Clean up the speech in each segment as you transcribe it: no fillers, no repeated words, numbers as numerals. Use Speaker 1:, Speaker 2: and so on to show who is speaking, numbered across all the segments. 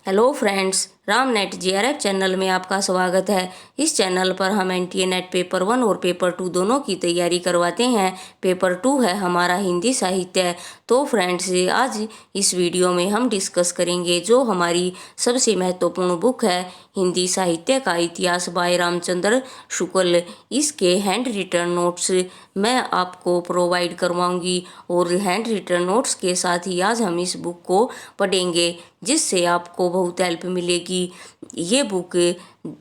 Speaker 1: Hello friends, Ram net GRF channel में आपका स्वागत है। इस चैनल पर हम एनटीए नेट पेपर 1 और पेपर 2 दोनों की तैयारी करवाते हैं। पेपर 2 है हमारा हिंदी साहित्य। तो फ्रेंड्स, आज इस वीडियो में हम डिस्कस करेंगे जो हमारी सबसे महत्वपूर्ण बुक है, हिंदी साहित्य का इतिहास बाय रामचंद्र शुक्ल। इसके हैंड रिटन नोट्स मैं आपको प्रोवाइड करवाऊंगी और हैंड रिटन नोट्स के साथ ही आज हम इस बुक को पढ़ेंगे, जिससे आपको बहुत हेल्प मिलेगी। ये बुक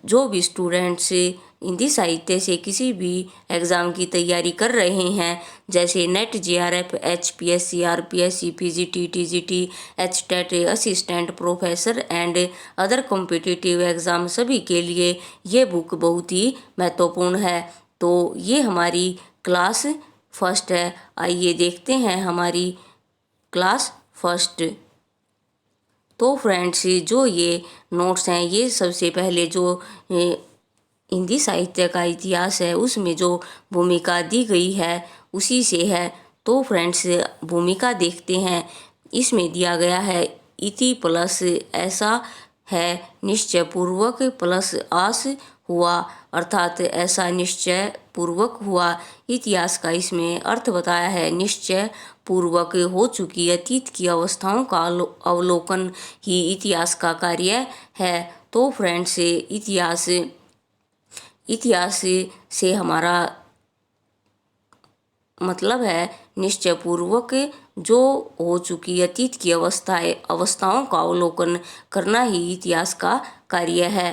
Speaker 1: जो भी स्टूडेंट्स हिंदी साहित्य से किसी भी एग्ज़ाम की तैयारी कर रहे हैं, जैसे net JRF, HPSC, RPSC, PGT, TGT, HTET, assistant professor and other competitive exam, सभी के लिए ये बुक बहुत ही महत्वपूर्ण है। तो ये हमारी क्लास फर्स्ट है। आइए देखते हैं हमारी क्लास फर्स्ट। तो फ्रेंड्स, जो ये नोट्स हैं, ये सबसे पहले जो हिंदी साहित्य का इतिहास है उसमें जो भूमिका दी गई है उसी से है। तो फ्रेंड्स, भूमिका देखते हैं। इसमें दिया गया है इति प्लस ऐसा है निश्चय पूर्वक प्लस आस हुआ, अर्थात ऐसा निश्चय पूर्वक हुआ। इतिहास का इसमें अर्थ बताया है, निश्चय पूर्वक हो चुकी अतीत की अवस्थाओं का अवलोकन ही इतिहास का कार्य है। तो फ्रेंड्स, इतिहास से हमारा मतलब है निश्चय पूर्वक जो हो चुकी अतीत की अवस्थाओं का अवलोकन करना ही इतिहास का कार्य है।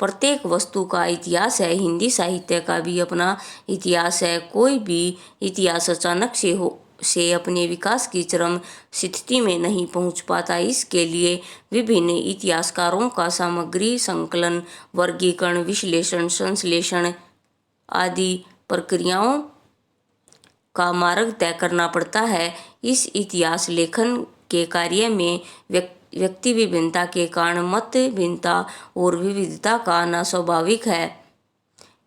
Speaker 1: प्रत्येक वस्तु का इतिहास है। हिंदी साहित्य का भी अपना इतिहास है। कोई भी इतिहास अचानक से अपने विकास की चरम स्थिति में नहीं पहुंच पाता। इसके लिए विभिन्न इतिहासकारों का सामग्री संकलन, वर्गीकरण, विश्लेषण, संश्लेषण आदि प्रक्रियाओं का मार्ग तय करना पड़ता है। इस इतिहास लेखन के कार्य में व्यक्ति विभिन्नता के कारण मत भिन्नता और विविधता का आना स्वाभाविक है,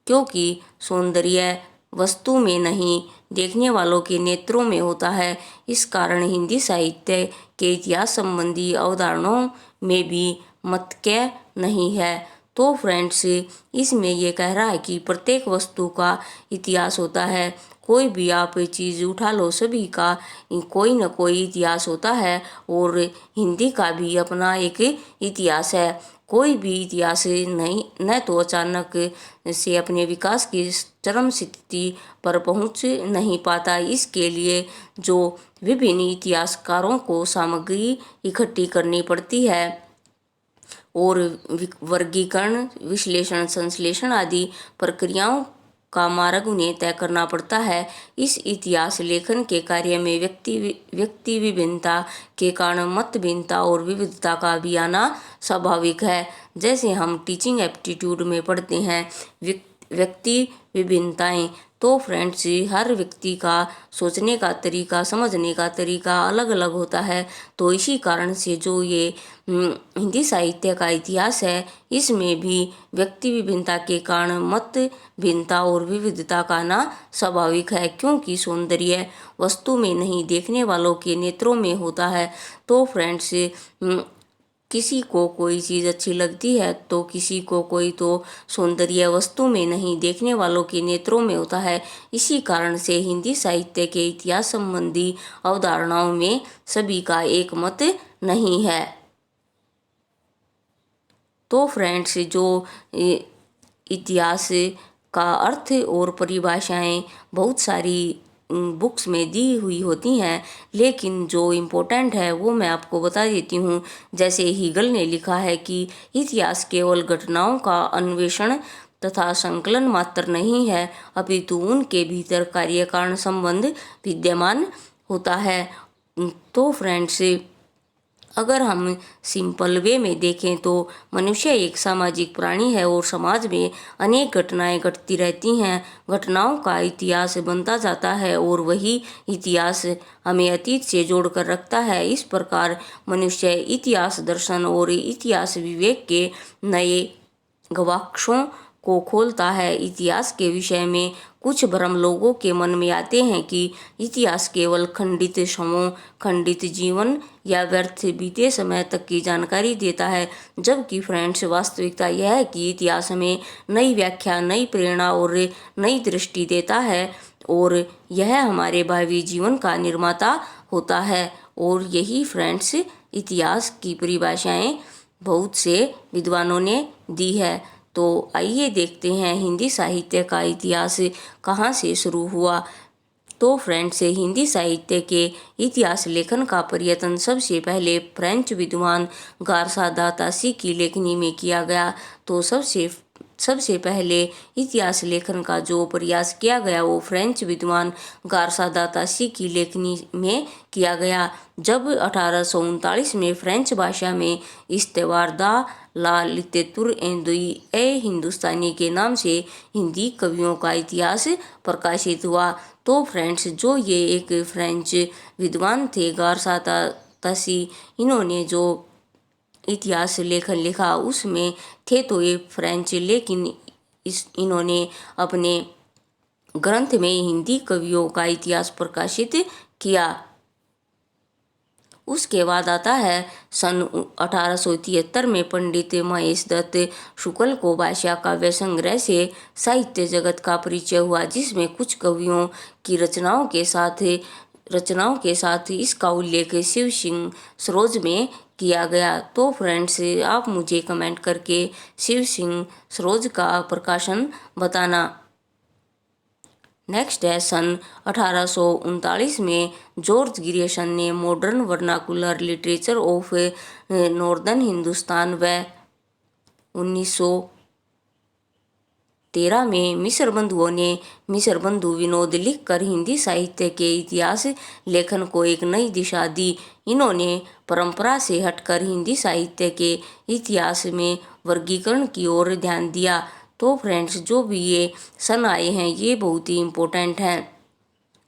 Speaker 1: क्योंकि सौंदर्य वस्तु में नहीं, देखने वालों के नेत्रों में होता है। इस कारण हिंदी साहित्य के इतिहास संबंधी अवधारणाओं में भी मतक्य नहीं है। तो फ्रेंड्स, इसमें ये कह रहा है कि प्रत्येक वस्तु का इतिहास होता है। कोई भी आप चीज़ उठा लो, सभी का कोई न कोई इतिहास होता है और हिंदी का भी अपना एक इतिहास है। कोई भी इतिहास नहीं न तो अचानक से अपने विकास की चरम स्थिति पर पहुंच नहीं पाता। इसके लिए जो विभिन्न इतिहासकारों को सामग्री इकट्ठी करनी पड़ती है और वर्गीकरण, विश्लेषण, संश्लेषण आदि प्रक्रियाओं का मार्ग उन्हें तय करना पड़ता है। इस इतिहास लेखन के कार्य में व्यक्ति विभिन्नता के कारण मत भिन्नता और विविधता का भी आना स्वाभाविक है। जैसे हम टीचिंग एप्टीट्यूड में पढ़ते हैं, व्यक्ति विभिन्नताएं। तो फ्रेंड्स, हर व्यक्ति का सोचने का तरीका, समझने का तरीका अलग अलग होता है। तो इसी कारण से जो ये हिंदी साहित्य का इतिहास है, इसमें भी व्यक्ति विभिन्नता के कारण मत भिन्नता और विविधता का आना स्वाभाविक है, क्योंकि सौंदर्य वस्तु में नहीं, देखने वालों के नेत्रों में होता है। तो फ्रेंड्स, किसी को कोई चीज़ अच्छी लगती है तो किसी को कोई तो सौंदर्य वस्तु में नहीं, देखने वालों के नेत्रों में होता है। इसी कारण से हिंदी साहित्य के इतिहास संबंधी अवधारणाओं में सभी का एक मत नहीं है। तो फ्रेंड्स, जो इतिहास का अर्थ और परिभाषाएं बहुत सारी बुक्स में दी हुई होती हैं, लेकिन जो इम्पोर्टेंट है वो मैं आपको बता देती हूँ। जैसे हीगल ने लिखा है कि इतिहास केवल घटनाओं का अन्वेषण तथा संकलन मात्र नहीं है, अपितु उनके भीतर कार्य कारण संबंध विद्यमान होता है। तो फ्रेंड्स, अगर हम सिंपल वे में देखें तो मनुष्य एक सामाजिक प्राणी है और समाज में अनेक घटनाएं घटती रहती हैं। घटनाओं का इतिहास बनता जाता है और वही इतिहास हमें अतीत से जोड़कर रखता है। इस प्रकार मनुष्य इतिहास दर्शन और इतिहास विवेक के नए गवाक्षों को खोलता है। इतिहास के विषय में कुछ भ्रम लोगों के मन में आते हैं कि इतिहास केवल खंडित समयों, खंडित जीवन या व्यर्थ बीते समय तक की जानकारी देता है, जबकि फ्रेंड्स वास्तविकता यह है कि इतिहास हमें नई व्याख्या, नई प्रेरणा और नई दृष्टि देता है और यह हमारे भावी जीवन का निर्माता होता है। और यही फ्रेंड्स इतिहास की परिभाषाएं बहुत से विद्वानों ने दी है। तो आइए देखते हैं हिंदी साहित्य का इतिहास कहाँ से शुरू हुआ। तो फ्रेंड्स, हिंदी साहित्य के इतिहास लेखन का प्रयत्न सबसे पहले फ्रेंच विद्वान गारसा दा तासी की लेखनी में किया गया। तो सबसे पहले इतिहास लेखन का जो प्रयास किया गया वो फ्रेंच विद्वान गारसा दा तासी की लेखनी में किया गया, जब 1839 में फ्रेंच भाषा में इस्तेवार दा ला लिटेरतूर ए हिंदुस्तानी के नाम से हिंदी कवियों का इतिहास प्रकाशित हुआ। तो फ्रेंड्स, जो ये एक फ्रेंच विद्वान थे गारसा दा तासी, इन्होंने जो इतिहास लेखन लिखा उसमें थे तो ये फ्रेंच, लेकिन इन्होंने अपने ग्रंथ में हिंदी कवियों का इतिहास प्रकाशित किया। उसके बाद आता है सन 1873 में पंडित महेश दत्त शुक्ल को भाषा काव्य संग्रह से साहित्य जगत का परिचय हुआ, जिसमें कुछ कवियों की रचनाओं के साथ इसका उल्लेख शिव सिंह सरोज में किया गया। तो फ्रेंड्स, आप मुझे कमेंट करके शिव सिंह सरोज का प्रकाशन बताना। नेक्स्ट है सन 1839 में जॉर्ज ग्रियर्सन ने modern vernacular literature of northern Hindustan व 1913 में मिस्र बंधुओं ने मिस्र बंधु विनोद लिखकर हिंदी साहित्य के इतिहास लेखन को एक नई दिशा दी। इन्होंने परंपरा से हटकर हिंदी साहित्य के इतिहास में वर्गीकरण की ओर ध्यान दिया। तो फ्रेंड्स, जो भी ये सन आए हैं ये बहुत ही इम्पोर्टेंट हैं,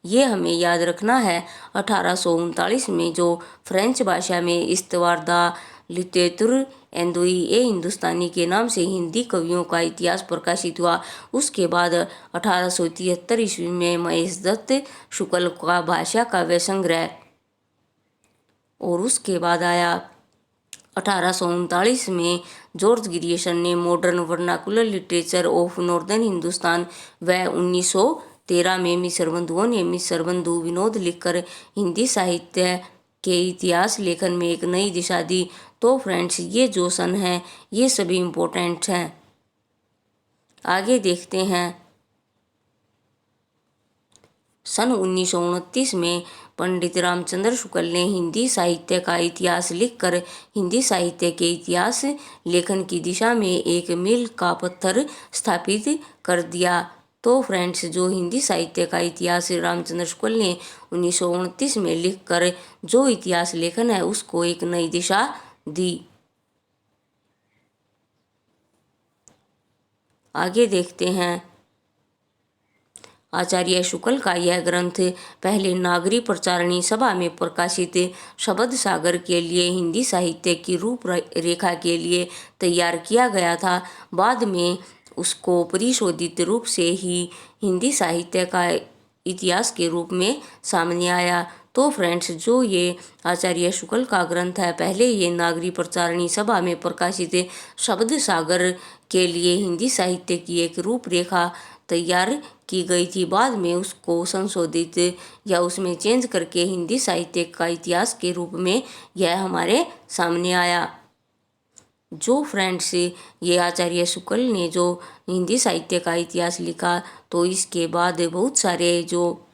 Speaker 1: ये हमें याद रखना है। 1839 में जो फ्रेंच भाषा में इस्तेवार दा लिटेरतूर ए हिंदुस्तानी के नाम से हिंदी कवियों का इतिहास प्रकाशित हुआ। उसके बाद 1873 ईस्वी में महेश दत्त शुक्ल का भाषा काव्य संग्रह, और उसके बाद आया 1839 में जॉर्ज ग्रियर्सन ने modern vernacular literature of northern Hindustan व 1913 में मिस्र बंधुओं ने मिस्र बंधु विनोद लिखकर हिंदी साहित्य के इतिहास लेखन में एक नई दिशा दी। तो फ्रेंड्स, ये जो सन हैं ये सभी इम्पोर्टेंट हैं। आगे देखते हैं सन 1929 में पंडित रामचंद्र शुक्ल ने हिंदी साहित्य का इतिहास लिखकर हिंदी साहित्य के इतिहास लेखन की दिशा में एक मील का पत्थर स्थापित कर दिया। तो फ्रेंड्स, जो हिंदी साहित्य का इतिहास रामचंद्र शुक्ल ने 1929 में लिखकर जो इतिहास लेखन है उसको एक नई दिशा दी। आगे देखते हैं आचार्य शुक्ल का यह ग्रंथ पहले नागरी प्रचारणी सभा में प्रकाशित शब्द सागर के लिए हिंदी साहित्य की रूपरेखा के लिए तैयार किया गया था। बाद में उसको परिशोधित रूप से ही हिंदी साहित्य का इतिहास के रूप में सामने आया। तो फ्रेंड्स, जो ये आचार्य शुक्ल का ग्रंथ है पहले ये नागरी प्रचारणी सभा में प्रकाशित शब्द सागर के लिए हिंदी साहित्य की एक रूपरेखा तैयार की गई थी। बाद में उसको संशोधित या उसमें चेंज करके हिंदी साहित्य का इतिहास के रूप में यह हमारे सामने आया। जो फ्रेंड्स, ये आचार्य शुक्ल ने जो हिंदी साहित्य का इतिहास लिखा, तो इसके बाद बहुत सारे जो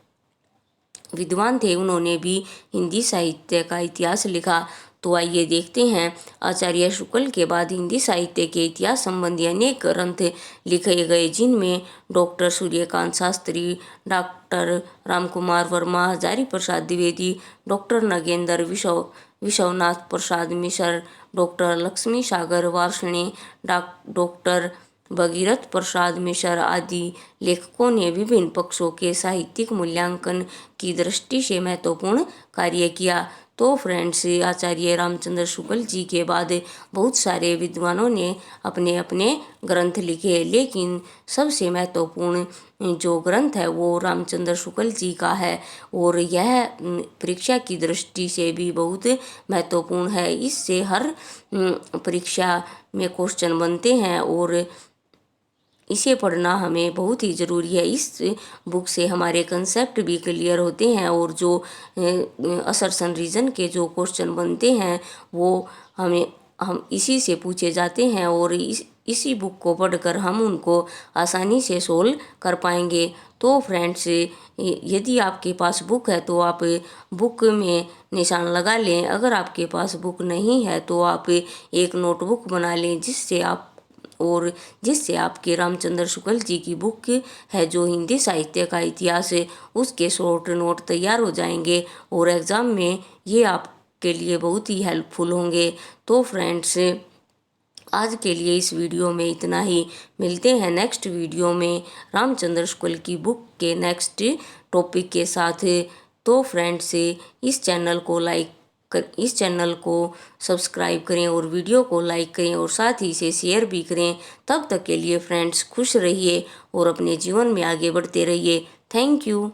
Speaker 1: विद्वान थे उन्होंने भी हिंदी साहित्य का इतिहास लिखा। तो आइए देखते हैं आचार्य शुक्ल के बाद हिंदी साहित्य के इतिहास संबंधी अनेक ग्रंथ लिखे गए, जिनमें doctor Suryakant Shastri, doctor Ramkumar Verma, Hazari Prasad Dwivedi, doctor Nagendra Vishwanath Prasad Mishra, doctor Lakshmi सागर वार्ष्णेय, डॉक्टर भगीरथ प्रसाद मिश्र आदि लेखकों ने विभिन्न पक्षों के साहित्यिक मूल्यांकन की दृष्टि से महत्वपूर्ण कार्य किया। तो फ्रेंड्स, आचार्य रामचंद्र शुक्ल जी के बाद बहुत सारे विद्वानों ने अपने अपने ग्रंथ लिखे, लेकिन सबसे महत्वपूर्ण जो ग्रंथ है वो रामचंद्र शुक्ल जी का है, और यह परीक्षा की दृष्टि से भी बहुत महत्वपूर्ण है। इससे हर परीक्षा में क्वेश्चन बनते हैं और इसे पढ़ना हमें बहुत ही ज़रूरी है। इस बुक से हमारे कंसेप्ट भी क्लियर होते हैं, और जो असर्शन रीजन के जो क्वेश्चन बनते हैं वो हम इसी से पूछे जाते हैं, और इसी बुक को पढ़कर हम उनको आसानी से सोल्व कर पाएंगे। तो फ्रेंड्स, यदि आपके पास बुक है तो आप बुक में निशान लगा लें। अगर आपके पास बुक नहीं है तो आप एक नोटबुक बना लें, जिससे आपके रामचंद्र शुक्ल जी की बुक है जो हिंदी साहित्य का इतिहास है, उसके शॉर्ट नोट तैयार हो जाएंगे, और एग्ज़ाम में ये आपके लिए बहुत ही हेल्पफुल होंगे। तो फ्रेंड्स, आज के लिए इस वीडियो में इतना ही। मिलते हैं नेक्स्ट वीडियो में रामचंद्र शुक्ल की बुक के नेक्स्ट टॉपिक के साथ। तो फ्रेंड्स, इस चैनल को सब्सक्राइब करें और वीडियो को लाइक करें, और साथ ही इसे शेयर भी करें। तब तक के लिए फ्रेंड्स, खुश रहिए और अपने जीवन में आगे बढ़ते रहिए। Thank you.